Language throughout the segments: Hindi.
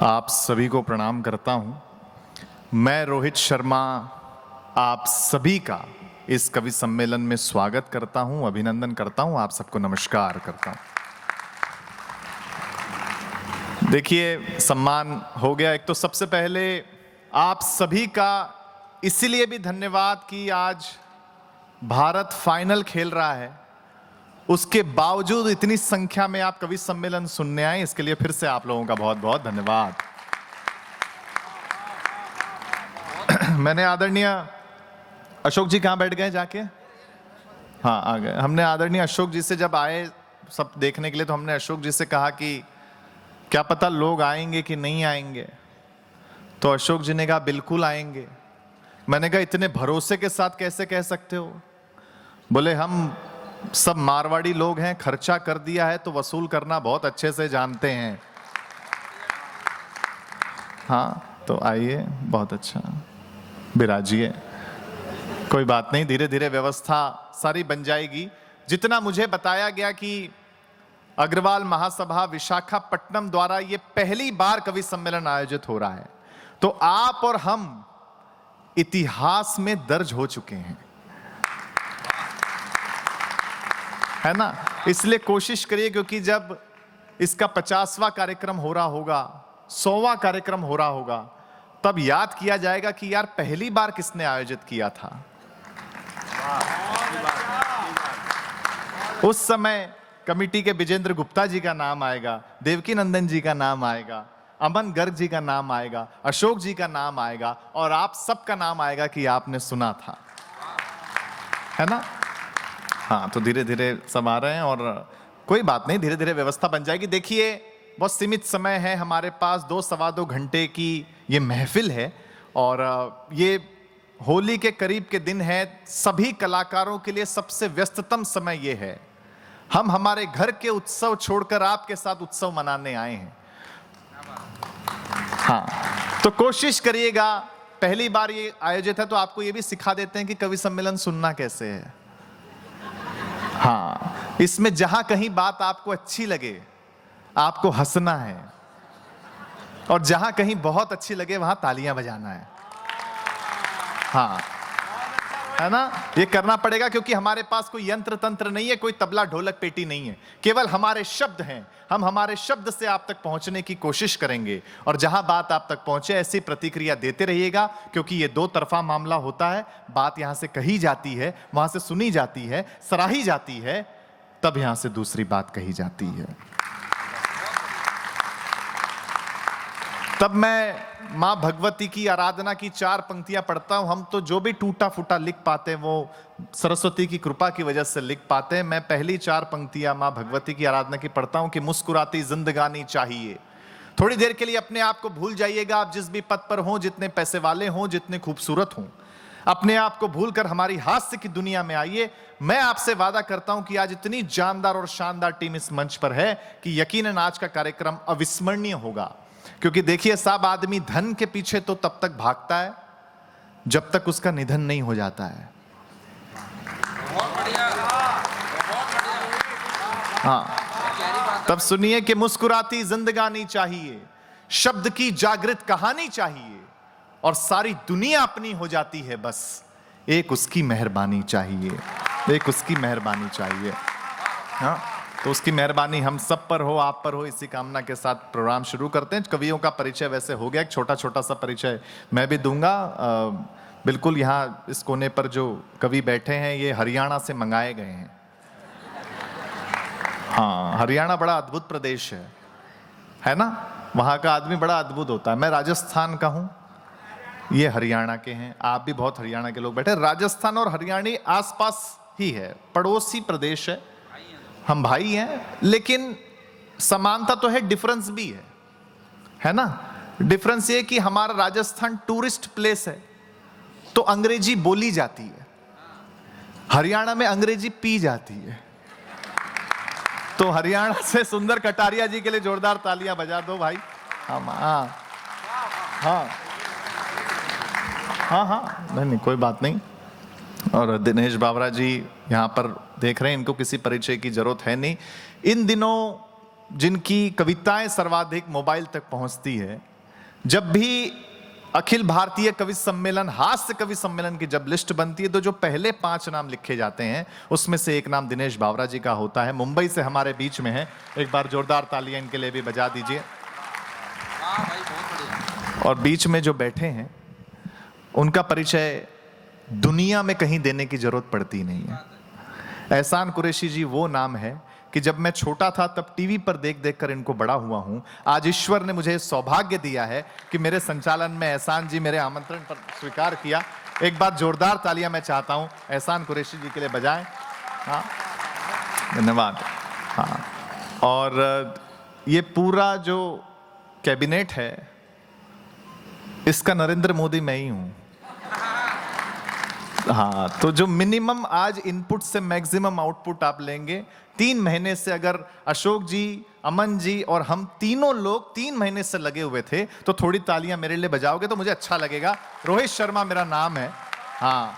आप सभी को प्रणाम करता हूं। मैं रोहित शर्मा आप सभी का इस कवि सम्मेलन में स्वागत करता हूं, अभिनंदन करता हूं, आप सबको नमस्कार करता हूं। देखिए, सम्मान हो गया। एक तो सबसे पहले आप सभी का इसलिए भी धन्यवाद कि आज भारत फाइनल खेल रहा है, उसके बावजूद इतनी संख्या में आप कवि सम्मेलन सुनने आए, इसके लिए फिर से आप लोगों का बहुत बहुत धन्यवाद। मैंने आदरणीय अशोक जी कहां बैठ गए जाके? हाँ, आ गए। हमने आदरणीय अशोक जी से जब आए सब देखने के लिए, तो हमने अशोक जी से कहा कि क्या पता लोग आएंगे कि नहीं आएंगे। तो अशोक जी ने कहा बिल्कुल आएंगे। मैंने कहा इतने भरोसे के साथ कैसे कह सकते हो? बोले हम सब मारवाड़ी लोग हैं, खर्चा कर दिया है तो वसूल करना बहुत अच्छे से जानते हैं। हाँ, तो आइए, बहुत अच्छा, बिराजिए। कोई बात नहीं, धीरे धीरे व्यवस्था सारी बन जाएगी। जितना मुझे बताया गया कि अग्रवाल महासभा विशाखापट्टनम द्वारा ये पहली बार कवि सम्मेलन आयोजित हो रहा है, तो आप और हम इतिहास में दर्ज हो चुके हैं, है ना? इसलिए कोशिश करिए, क्योंकि जब इसका 50वां कार्यक्रम हो रहा होगा, 100वां कार्यक्रम हो रहा होगा, तब याद किया जाएगा कि यार पहली बार किसने आयोजित किया था। उस समय कमेटी के विजेंद्र गुप्ता जी का नाम आएगा, देवकी नंदन जी का नाम आएगा, अमन गर्ग जी का नाम आएगा, अशोक जी का नाम आएगा, और आप सबका नाम आएगा कि आपने सुना था, है ना? हाँ, तो धीरे धीरे सब आ रहे हैं और कोई बात नहीं, धीरे धीरे व्यवस्था बन जाएगी। देखिए, बहुत सीमित समय है हमारे पास, 2 सवा 2 घंटे की ये महफिल है, और ये होली के करीब के दिन है। सभी कलाकारों के लिए सबसे व्यस्ततम समय ये है। हम हमारे घर के उत्सव छोड़कर आपके साथ उत्सव मनाने आए हैं। हाँ, तो कोशिश करिएगा, पहली बार ये आयोजित है तो आपको ये भी सिखा देते हैं कि कवि सम्मेलन सुनना कैसे है। हाँ, इसमें जहां कहीं बात आपको अच्छी लगे, आपको हंसना है, और जहां कहीं बहुत अच्छी लगे वहां तालियां बजाना है। हाँ, है ना? ये करना पड़ेगा, क्योंकि हमारे पास कोई यंत्र तंत्र नहीं है, कोई तबला ढोलक पेटी नहीं है, केवल हमारे शब्द हैं। हम हमारे शब्द से आप तक पहुंचने की कोशिश करेंगे, और जहां बात आप तक पहुंचे ऐसी प्रतिक्रिया देते रहिएगा, क्योंकि ये 2 तरफा मामला होता है। बात यहां से कही जाती है, वहां से सुनी जाती है, सराही जाती है, तब यहां से दूसरी बात कही जाती है। तब मैं मां भगवती की आराधना की 4 पंक्तियां पढ़ता हूं। हम तो जो भी टूटा फूटा लिख पाते हैं वो सरस्वती की कृपा की वजह से लिख पाते हैं। मैं पहली 4 पंक्तियां मां भगवती की आराधना की पढ़ता हूं कि मुस्कुराती जिंदगानी चाहिए। थोड़ी देर के लिए अपने आप को भूल जाइएगा, आप जिस भी पद पर हों, जितने पैसे वाले हों, जितने खूबसूरत हों, अपने आप को भूलकर हमारी हास्य की दुनिया में आइए। मैं आपसे वादा करता हूं कि आज इतनी जानदार और शानदार टीम इस मंच पर है कि यकीनन आज का कार्यक्रम अविस्मरणीय होगा। क्योंकि देखिए साहब, आदमी धन के पीछे तो तब तक भागता है जब तक उसका निधन नहीं हो जाता है। हाँ, तब सुनिए कि मुस्कुराती जिंदगानी चाहिए, शब्द की जागृत कहानी चाहिए, और सारी दुनिया अपनी हो जाती है, बस एक उसकी मेहरबानी चाहिए, एक उसकी मेहरबानी चाहिए। हाँ, तो उसकी मेहरबानी हम सब पर हो, आप पर हो, इसी कामना के साथ प्रोग्राम शुरू करते हैं। कवियों का परिचय वैसे हो गया, एक छोटा छोटा सा परिचय मैं भी दूंगा। बिल्कुल, यहाँ इस कोने पर जो कवि बैठे हैं ये हरियाणा से मंगाए गए हैं। हाँ, हरियाणा बड़ा अद्भुत प्रदेश है ना? वहाँ का आदमी बड़ा अद्भुत होता है। मैं राजस्थान का हूँ, ये हरियाणा के हैं, आप भी बहुत हरियाणा के लोग बैठे। राजस्थान और हरियाणा आसपास ही है, पड़ोसी प्रदेश है, हम भाई हैं, लेकिन समानता तो है, डिफरेंस भी है ना? डिफरेंस ये कि हमारा राजस्थान टूरिस्ट प्लेस है तो अंग्रेजी बोली जाती है, हरियाणा में अंग्रेजी पी जाती है। तो हरियाणा से सुंदर कटारिया जी के लिए जोरदार तालियां बजा दो भाई। हाँ हाँ हाँ हाँ हाँ, नहीं कोई बात नहीं। और दिनेश बावरा जी यहाँ पर देख रहे हैं, इनको किसी परिचय की जरूरत है नहीं। इन दिनों जिनकी कविताएं सर्वाधिक मोबाइल तक पहुंचती है जब भी अखिल भारतीय कवि सम्मेलन, हास्य कवि सम्मेलन की जब लिस्ट बनती है तो जो पहले 5 नाम लिखे जाते हैं उसमें से एक नाम दिनेश बावरा जी का होता है। मुंबई से हमारे बीच में है, एक बार जोरदार तालियां इनके लिए भी बजा दीजिए। और बीच में जो बैठे हैं उनका परिचय दुनिया में कहीं देने की जरूरत पड़ती नहीं है। एहसान कुरैशी जी वो नाम है कि जब मैं छोटा था तब टीवी पर देख देख कर इनको बड़ा हुआ हूं। आज ईश्वर ने मुझे सौभाग्य दिया है कि मेरे संचालन में एहसान जी मेरे आमंत्रण पर स्वीकार किया। एक बार जोरदार तालियां मैं चाहता हूं एहसान कुरैशी जी के लिए बजाएं। हाँ, धन्यवाद। हाँ, और ये पूरा जो कैबिनेट है इसका नरेंद्र मोदी मैं ही हूं। हाँ, तो जो मिनिमम आज इनपुट से मैक्सिमम आउटपुट आप लेंगे, 3 महीने से अगर अशोक जी, अमन जी और हम तीनों लोग 3 महीने से लगे हुए थे तो थोड़ी तालियां मेरे लिए बजाओगे तो मुझे अच्छा लगेगा। रोहित शर्मा मेरा नाम है। हाँ,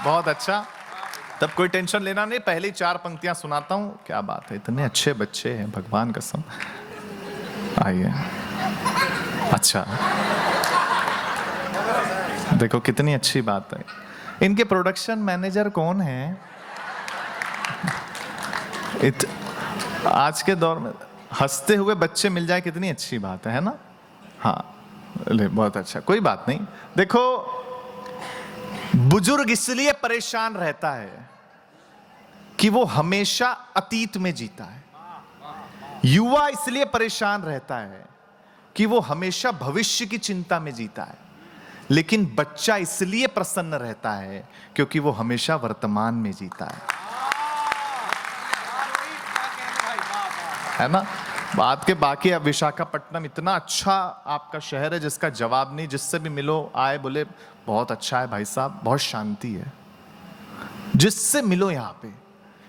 बहुत अच्छा। तब कोई टेंशन लेना नहीं, पहली 4 पंक्तियां सुनाता हूं। क्या बात है, इतने अच्छे बच्चे हैं, भगवान कसम। आइए। अच्छा, देखो कितनी अच्छी बात है। इनके प्रोडक्शन मैनेजर कौन है? आज के दौर में हंसते हुए बच्चे मिल जाए कितनी अच्छी बात है ना? हाँ, ले बहुत अच्छा, कोई बात नहीं। देखो, बुजुर्ग इसलिए परेशान रहता है कि वो हमेशा अतीत में जीता है। युवा इसलिए परेशान रहता है कि वो हमेशा भविष्य की चिंता में जीता है। लेकिन बच्चा इसलिए प्रसन्न रहता है क्योंकि वो हमेशा वर्तमान में जीता है ना? बात के बाकी। अब विशाखापट्टनम इतना अच्छा आपका शहर है जिसका जवाब नहीं। जिससे भी मिलो आए बोले बहुत अच्छा है भाई साहब, बहुत शांति है। जिससे मिलो यहाँ पे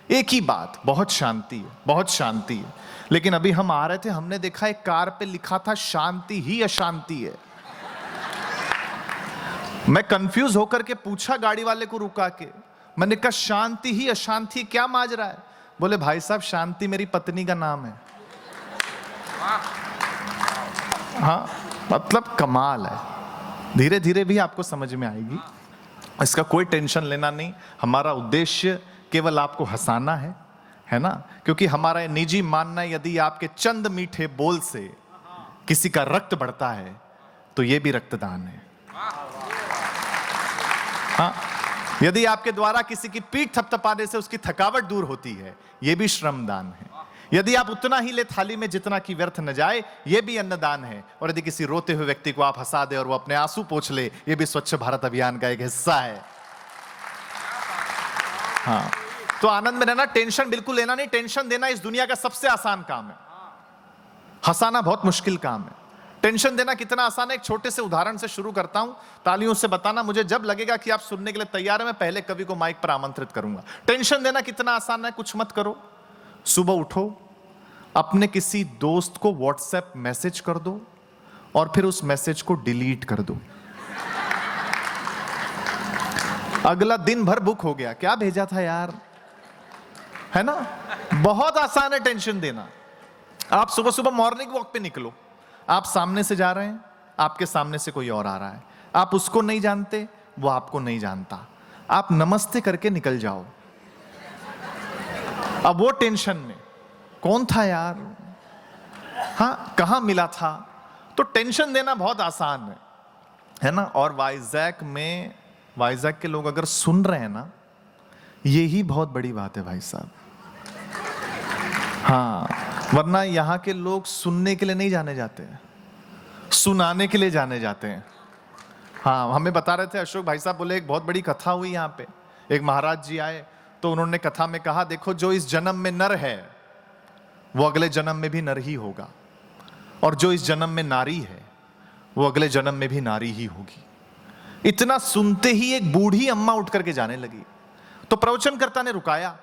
एक ही बात, बहुत शांति है, बहुत शांति है। लेकिन अभी हम आ रहे थे, हमने देखा एक कार पे लिखा था शांति ही अशांति है। मैं कंफ्यूज होकर के पूछा गाड़ी वाले को रुका के, मैंने कहा शांति ही अशांति क्या माजरा है? बोले भाई साहब शांति मेरी पत्नी का नाम है। हाँ, मतलब कमाल है। धीरे धीरे भी आपको समझ में आएगी, इसका कोई टेंशन लेना नहीं। हमारा उद्देश्य केवल आपको हंसाना है ना? क्योंकि हमारा निजी मानना है यदि आपके चंद मीठे बोल से किसी का रक्त बढ़ता है तो यह भी रक्तदान है। हाँ, यदि आपके द्वारा किसी की पीठ थपथपाने से उसकी थकावट दूर होती है, यह भी श्रमदान है। यदि आप उतना ही ले थाली में जितना कि व्यर्थ न जाए, यह भी अन्नदान है। और यदि किसी रोते हुए व्यक्ति को आप हंसा दे और वो अपने आंसू पोंछ ले, यह भी स्वच्छ भारत अभियान का एक हिस्सा है। हाँ, तो आनंद में रहना, टेंशन बिल्कुल लेना नहीं। टेंशन देना इस दुनिया का सबसे आसान काम है, हंसाना बहुत मुश्किल काम है। टेंशन देना कितना आसान है, एक छोटे से उदाहरण से शुरू करता हूं। तालियों से बताना मुझे जब लगेगा कि आप सुनने के लिए तैयार हैं, मैं पहले कवि को माइक पर आमंत्रित करूंगा। टेंशन देना कितना आसान है, कुछ मत करो। सुबह उठो, अपने किसी दोस्त को व्हाट्सएप मैसेज कर दो और फिर उस मैसेज को डिलीट कर दो। अगला दिन भर बुक हो गया, क्या भेजा था यार, है ना? बहुत आसान है टेंशन देना। आप सुबह सुबह मॉर्निंग वॉक पे निकलो, आप सामने से जा रहे हैं, आपके सामने से कोई और आ रहा है, आप उसको नहीं जानते, वो आपको नहीं जानता, आप नमस्ते करके निकल जाओ। अब वो टेंशन में कौन था यार, हाँ कहां मिला था, तो टेंशन देना बहुत आसान है ना? और वाइजैक के लोग अगर सुन रहे हैं ना, यही बहुत बड़ी बात है भाई साहब। हाँ, वरना यहां के लोग सुनने के लिए नहीं जाने जाते हैं, सुनाने के लिए जाने जाते हैं। हाँ, हमें बता रहे थे अशोक भाई साहब, बोले एक बहुत बड़ी कथा हुई यहाँ पे। एक महाराज जी आए तो उन्होंने कथा में कहा, देखो जो इस जन्म में नर है वो अगले जन्म में भी नर ही होगा, और जो इस जन्म में नारी है वो अगले जन्म में भी नारी ही होगी। इतना सुनते ही एक बूढ़ी अम्मा उठ करके जाने लगी। तो प्रवचनकर्ता ने रुकाया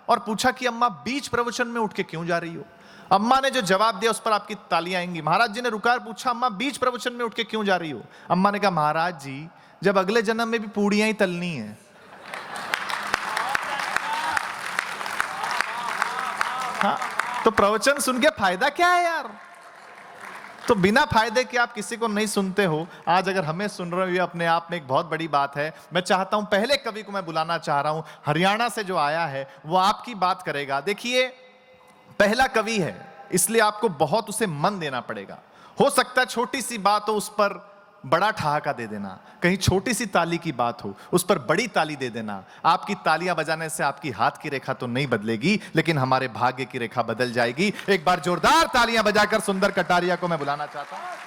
और पूछा कि अम्मा बीच प्रवचन में उठ के क्यों जा रही हो? अम्मा ने जो जवाब दिया उस पर आपकी तालियां आएंगी। महाराज जी ने रुका और पूछा, अम्मा बीच प्रवचन में उठ के क्यों जा रही हो? अम्मा ने कहा, महाराज जी जब अगले जन्म में भी पूड़ियां ही तलनी है। हाँ, तो प्रवचन सुन के फायदा क्या है यार? तो बिना फायदे के आप किसी को नहीं सुनते हो। आज अगर हमें सुन रहे हो, ये अपने आप में एक बहुत बड़ी बात है। मैं चाहता हूं, पहले कवि को मैं बुलाना चाह रहा हूं, हरियाणा से जो आया है वो आपकी बात करेगा। देखिए, पहला कवि है, इसलिए आपको बहुत उसे मन देना पड़ेगा। हो सकता है छोटी सी बात हो, उस पर बड़ा ठहाका दे देना, कहीं छोटी सी ताली की बात हो, उस पर बड़ी ताली दे देना। आपकी तालियां बजाने से आपकी हाथ की रेखा तो नहीं बदलेगी, लेकिन हमारे भाग्य की रेखा बदल जाएगी। एक बार जोरदार तालियां बजाकर सुंदर कटारिया को मैं बुलाना चाहता हूं।